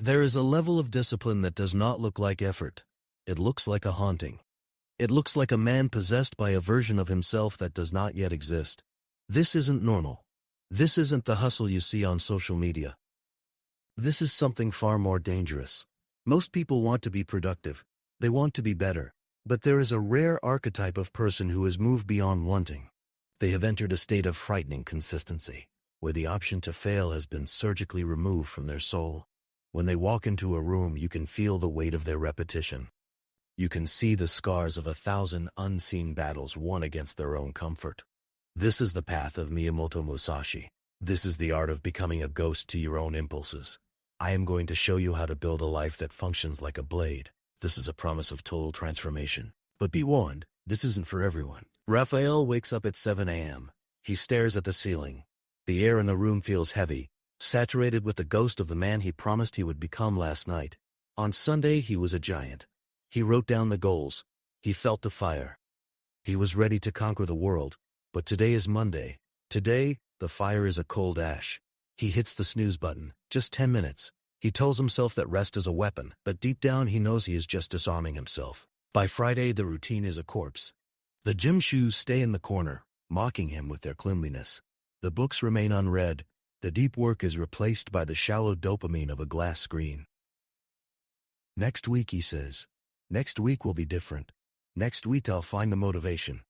There is a level of discipline that does not look like effort. It looks like a haunting. It looks like a man possessed by a version of himself that does not yet exist. This isn't normal. This isn't the hustle you see on social media. This is something far more dangerous. Most people want to be productive. They want to be better. But there is a rare archetype of person who has moved beyond wanting. They have entered a state of frightening consistency, where the option to fail has been surgically removed from their soul. When they walk into a room, you can feel the weight of their repetition. You can see the scars of 1,000 unseen battles won against their own comfort. This is the path of Miyamoto Musashi. This is the art of becoming a ghost to your own impulses. I am going to show you how to build a life that functions like a blade. This is a promise of total transformation. But be warned, this isn't for everyone. Raphael wakes up at 7 a.m. He stares at the ceiling. The air in the room feels heavy, saturated with the ghost of the man he promised he would become last night. On Sunday, he was a giant. He wrote down the goals. He felt the fire. He was ready to conquer the world. But today is Monday. Today, the fire is a cold ash. He hits the snooze button. Just 10 minutes. He tells himself that rest is a weapon, but deep down he knows he is just disarming himself. By Friday, the routine is a corpse. The gym shoes stay in the corner, mocking him with their cleanliness. The books remain unread. The deep work is replaced by the shallow dopamine of a glass screen. Next week, he says. Next week will be different. Next week I'll find the motivation.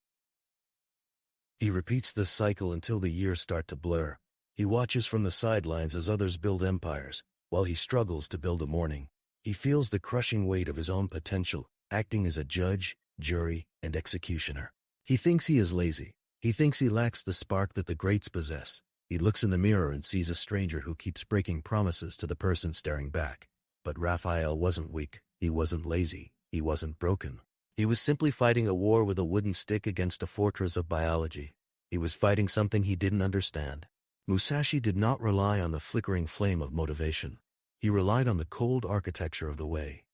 He repeats this cycle until the years start to blur. He watches from the sidelines as others build empires, while he struggles to build a morning. He feels the crushing weight of his own potential, acting as a judge, jury, and executioner. He thinks he is lazy. He thinks he lacks the spark that the greats possess. He looks in the mirror and sees a stranger who keeps breaking promises to the person staring back. But Raphael wasn't weak. He wasn't lazy. He wasn't broken. He was simply fighting a war with a wooden stick against a fortress of biology. He was fighting something he didn't understand. Musashi did not rely on the flickering flame of motivation. He relied on the cold architecture of the way.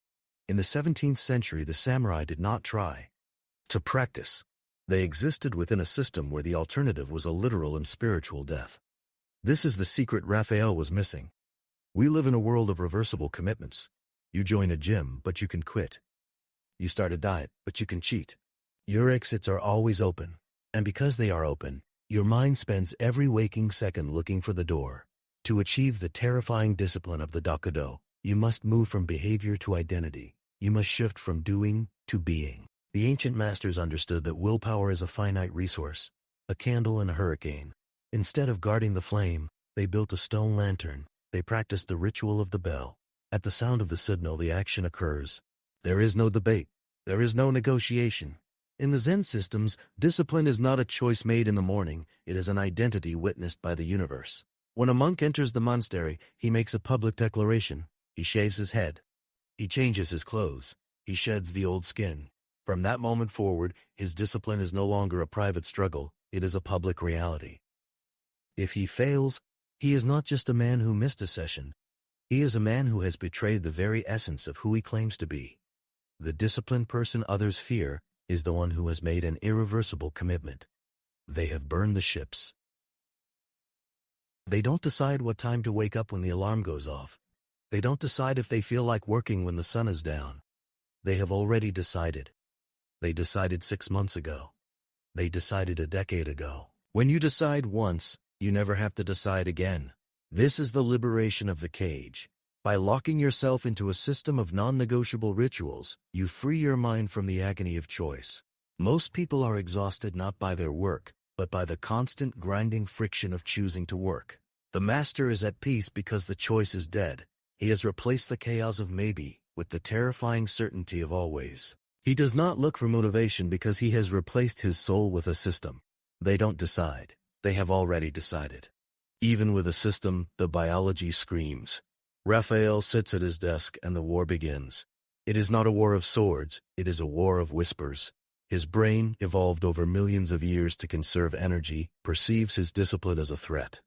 In the 17th century, the samurai did not try to practice. They existed within a system where the alternative was a literal and spiritual death. This is the secret Raphael was missing. We live in a world of reversible commitments. You join a gym, but you can quit. You start a diet, but you can cheat. Your exits are always open. And because they are open, your mind spends every waking second looking for the door. To achieve the terrifying discipline of the Dokudo, you must move from behavior to identity. You must shift from doing to being. The ancient masters understood that willpower is a finite resource, a candle in a hurricane. Instead of guarding the flame, they built a stone lantern. They practiced the ritual of the bell. At the sound of the signal, the action occurs. There is no debate. There is no negotiation. In the Zen systems, discipline is not a choice made in the morning. It is an identity witnessed by the universe. When a monk enters the monastery, he makes a public declaration. He shaves his head. He changes his clothes. He sheds the old skin. From that moment forward, his discipline is no longer a private struggle. It is a public reality. If he fails, he is not just a man who missed a session. He is a man who has betrayed the very essence of who he claims to be. The disciplined person others fear is the one who has made an irreversible commitment. They have burned the ships. They don't decide what time to wake up when the alarm goes off. They don't decide if they feel like working when the sun is down. They have already decided. They decided 6 months ago. They decided a decade ago. When you decide once, you never have to decide again. This is the liberation of the cage. By locking yourself into a system of non-negotiable rituals, you free your mind from the agony of choice. Most people are exhausted not by their work, but by the constant grinding friction of choosing to work. The master is at peace because the choice is dead. He has replaced the chaos of maybe with the terrifying certainty of always. He does not look for motivation because he has replaced his soul with a system. They don't decide. They have already decided. Even with a system, the biology screams. Raphael sits at his desk and the war begins. It is not a war of swords, it is a war of whispers. His brain, evolved over millions of years to conserve energy, perceives his discipline as a threat.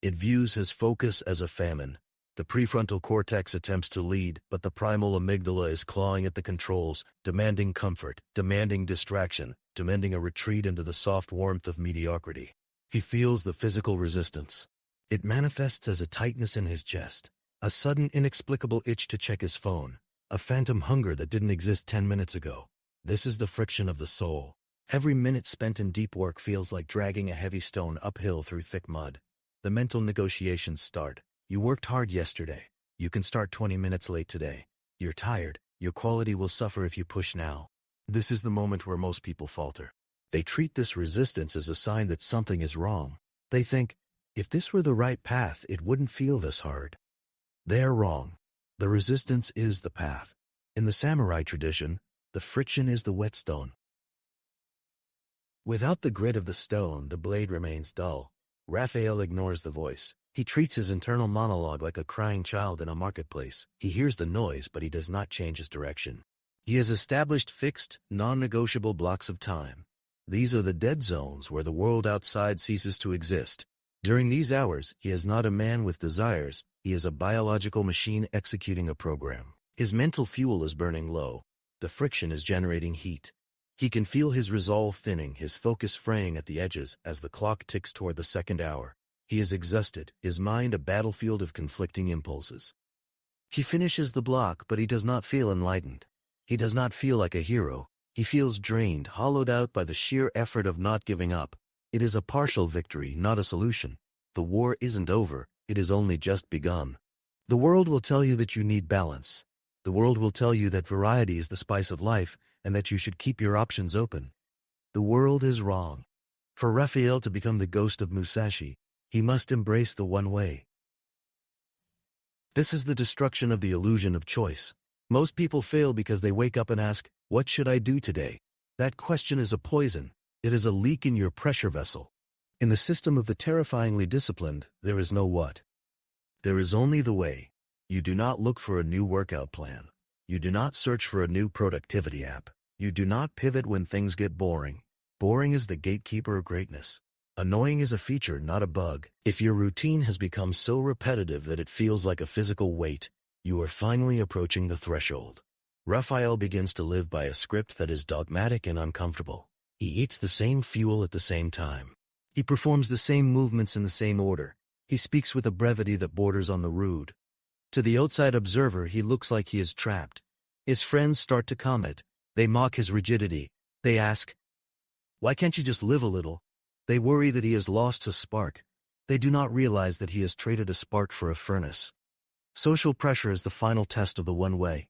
It views his focus as a famine. The prefrontal cortex attempts to lead, but the primal amygdala is clawing at the controls, demanding comfort, demanding distraction, demanding a retreat into the soft warmth of mediocrity. He feels the physical resistance. It manifests as a tightness in his chest, A sudden inexplicable itch to check his phone. A phantom hunger that didn't exist 10 minutes ago. This is the friction of the soul. Every minute spent in deep work feels like dragging a heavy stone uphill through thick mud. The mental negotiations start. You worked hard yesterday. You can start 20 minutes late today. You're tired. Your quality will suffer if you push now. This is the moment where most people falter. They treat this resistance as a sign that something is wrong. They think, if this were the right path, it wouldn't feel this hard. They're wrong. The resistance is the path. In the samurai tradition, the friction is the whetstone. Without the grit of the stone, the blade remains dull. Raphael ignores the voice. He treats his internal monologue like a crying child in a marketplace. He hears the noise, but he does not change his direction. He has established fixed, non-negotiable blocks of time. These are the dead zones where the world outside ceases to exist. During these hours, he is not a man with desires. He is a biological machine executing a program. His mental fuel is burning low. The friction is generating heat. He can feel his resolve thinning, his focus fraying at the edges as the clock ticks toward the second hour. He is exhausted, his mind a battlefield of conflicting impulses. He finishes the block, but he does not feel enlightened. He does not feel like a hero. He feels drained, hollowed out by the sheer effort of not giving up. It is a partial victory, not a solution. The war isn't over, it is only just begun. The world will tell you that you need balance. The world will tell you that variety is the spice of life and that you should keep your options open. The world is wrong. For Raphael to become the ghost of Musashi, he must embrace the one way. This is the destruction of the illusion of choice. Most people fail because they wake up and ask, "What should I do today?" That question is a poison. It is a leak in your pressure vessel. In the system of the terrifyingly disciplined, there is no what. There is only the way. You do not look for a new workout plan. You do not search for a new productivity app. You do not pivot when things get boring. Boring is the gatekeeper of greatness. Annoying is a feature, not a bug. If your routine has become so repetitive that it feels like a physical weight, you are finally approaching the threshold. Raphael begins to live by a script that is dogmatic and uncomfortable. He eats the same fuel at the same time. He performs the same movements in the same order. He speaks with a brevity that borders on the rude. To the outside observer, he looks like he is trapped. His friends start to comment. They mock his rigidity. They ask, "Why can't you just live a little?" They worry that he has lost his spark. They do not realize that he has traded a spark for a furnace. Social pressure is the final test of the one way.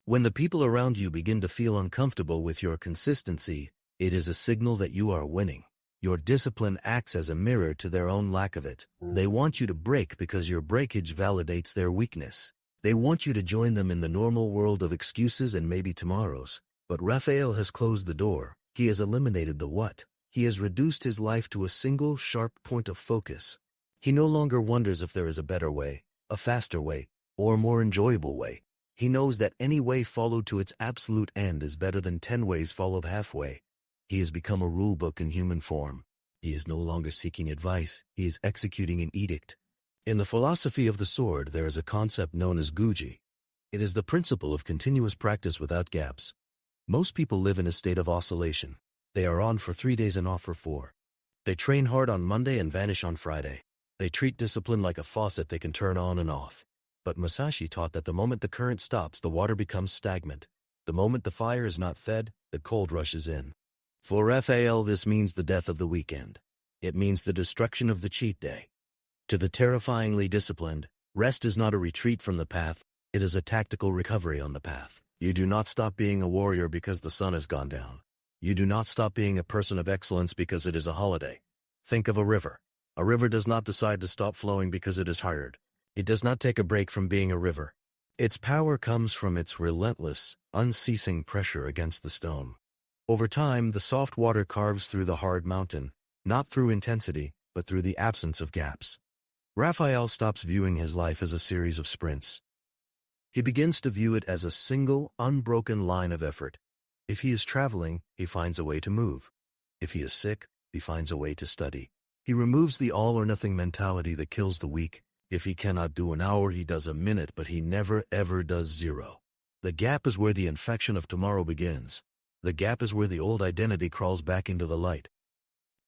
When the people around you begin to feel uncomfortable with your consistency, it is a signal that you are winning. Your discipline acts as a mirror to their own lack of it. They want you to break because your breakage validates their weakness. They want you to join them in the normal world of excuses and maybe tomorrows. But Raphael has closed the door. He has eliminated the what. He has reduced his life to a single, sharp point of focus. He no longer wonders if there is a better way, a faster way, or a more enjoyable way. He knows that any way followed to its absolute end is better than 10 ways followed halfway. He has become a rulebook in human form. He is no longer seeking advice, he is executing an edict. In the philosophy of the sword, there is a concept known as guji. It is the principle of continuous practice without gaps. Most people live in a state of oscillation. They are on for 3 days and off for 4. They train hard on Monday and vanish on Friday. They treat discipline like a faucet they can turn on and off. But Musashi taught that the moment the current stops, the water becomes stagnant. The moment the fire is not fed, the cold rushes in. For Raphael, this means the death of the weekend. It means the destruction of the cheat day. To the terrifyingly disciplined, rest is not a retreat from the path, it is a tactical recovery on the path. You do not stop being a warrior because the sun has gone down. You do not stop being a person of excellence because it is a holiday. Think of a river. A river does not decide to stop flowing because it is tired. It does not take a break from being a river. Its power comes from its relentless, unceasing pressure against the stone. Over time, the soft water carves through the hard mountain, not through intensity, but through the absence of gaps. Raphael stops viewing his life as a series of sprints. He begins to view it as a single, unbroken line of effort. If he is traveling, he finds a way to move. If he is sick, he finds a way to study. He removes the all-or-nothing mentality that kills the weak. If he cannot do an hour, he does a minute, but he never ever does 0. The gap is where the infection of tomorrow begins. The gap is where the old identity crawls back into the light.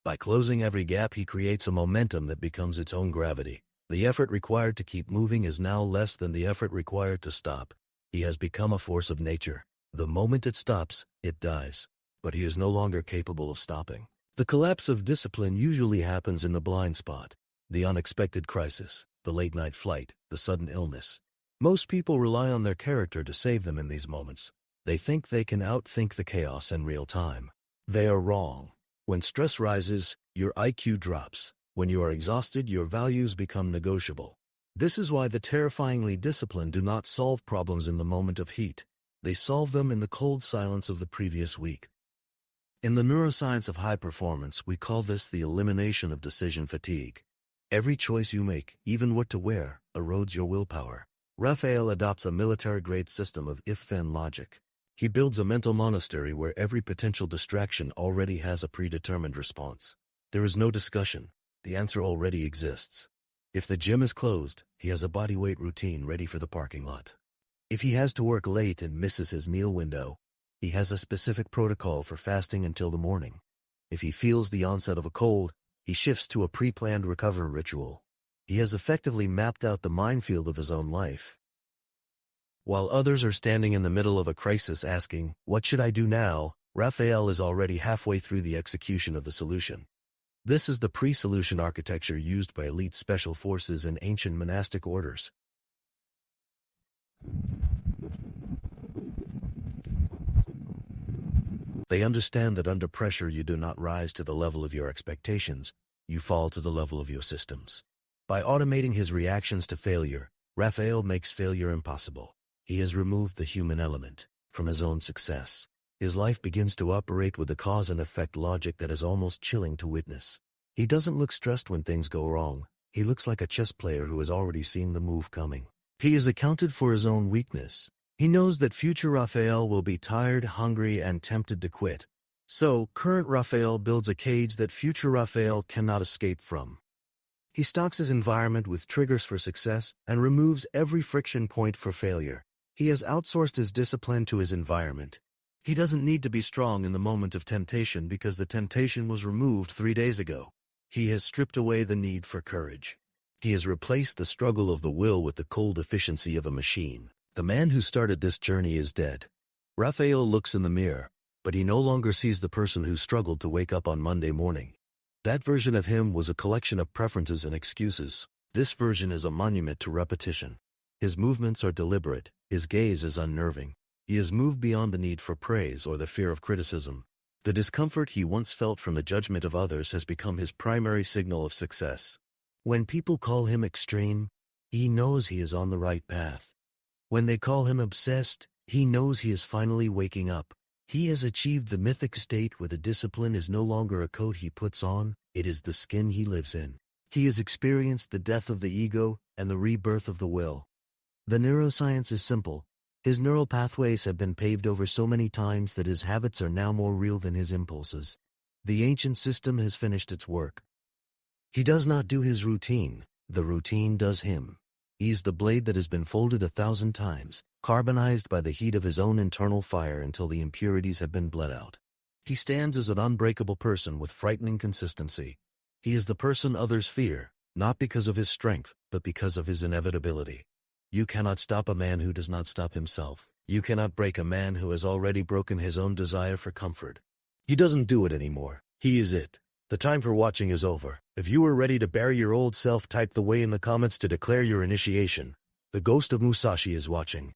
By closing every gap, he creates a momentum that becomes its own gravity. The effort required to keep moving is now less than the effort required to stop. He has become a force of nature. The moment it stops, it dies. But he is no longer capable of stopping. The collapse of discipline usually happens in the blind spot, the unexpected crisis, the late-night flight, the sudden illness. Most people rely on their character to save them in these moments. They think they can outthink the chaos in real time. They are wrong. When stress rises, your IQ drops. When you are exhausted, your values become negotiable. This is why the terrifyingly disciplined do not solve problems in the moment of heat. They solve them in the cold silence of the previous week. In the neuroscience of high performance, we call this the elimination of decision fatigue. Every choice you make, even what to wear, erodes your willpower. Raphael adopts a military-grade system of if-then logic. He builds a mental monastery where every potential distraction already has a predetermined response. There is no discussion. The answer already exists. If the gym is closed, he has a bodyweight routine ready for the parking lot. If he has to work late and misses his meal window, he has a specific protocol for fasting until the morning. If he feels the onset of a cold, he shifts to a pre-planned recovery ritual. He has effectively mapped out the minefield of his own life. While others are standing in the middle of a crisis asking, "What should I do now?" Raphael is already halfway through the execution of the solution. This is the pre-solution architecture used by elite special forces in ancient monastic orders. They understand that under pressure you do not rise to the level of your expectations, you fall to the level of your systems. By automating his reactions to failure, Raphael makes failure impossible. He has removed the human element from his own success. His life begins to operate with a cause and effect logic that is almost chilling to witness. He doesn't look stressed when things go wrong. He looks like a chess player who has already seen the move coming. He has accounted for his own weakness. He knows that future Raphael will be tired, hungry, and tempted to quit. So, current Raphael builds a cage that future Raphael cannot escape from. He stocks his environment with triggers for success and removes every friction point for failure. He has outsourced his discipline to his environment. He doesn't need to be strong in the moment of temptation because the temptation was removed 3 days ago. He has stripped away the need for courage. He has replaced the struggle of the will with the cold efficiency of a machine. The man who started this journey is dead. Raphael looks in the mirror, but he no longer sees the person who struggled to wake up on Monday morning. That version of him was a collection of preferences and excuses. This version is a monument to repetition. His movements are deliberate. His gaze is unnerving. He has moved beyond the need for praise or the fear of criticism. The discomfort he once felt from the judgment of others has become his primary signal of success. When people call him extreme, he knows he is on the right path. When they call him obsessed, he knows he is finally waking up. He has achieved the mythic state where the discipline is no longer a coat he puts on, it is the skin he lives in. He has experienced the death of the ego and the rebirth of the will. The neuroscience is simple. His neural pathways have been paved over so many times that his habits are now more real than his impulses. The ancient system has finished its work. He does not do his routine, the routine does him. He is the blade that has been folded 1,000 times, carbonized by the heat of his own internal fire until the impurities have been bled out. He stands as an unbreakable person with frightening consistency. He is the person others fear, not because of his strength, but because of his inevitability. You cannot stop a man who does not stop himself. You cannot break a man who has already broken his own desire for comfort. He doesn't do it anymore. He is it. The time for watching is over. If you are ready to bury your old self, type the way in the comments to declare your initiation. The ghost of Musashi is watching.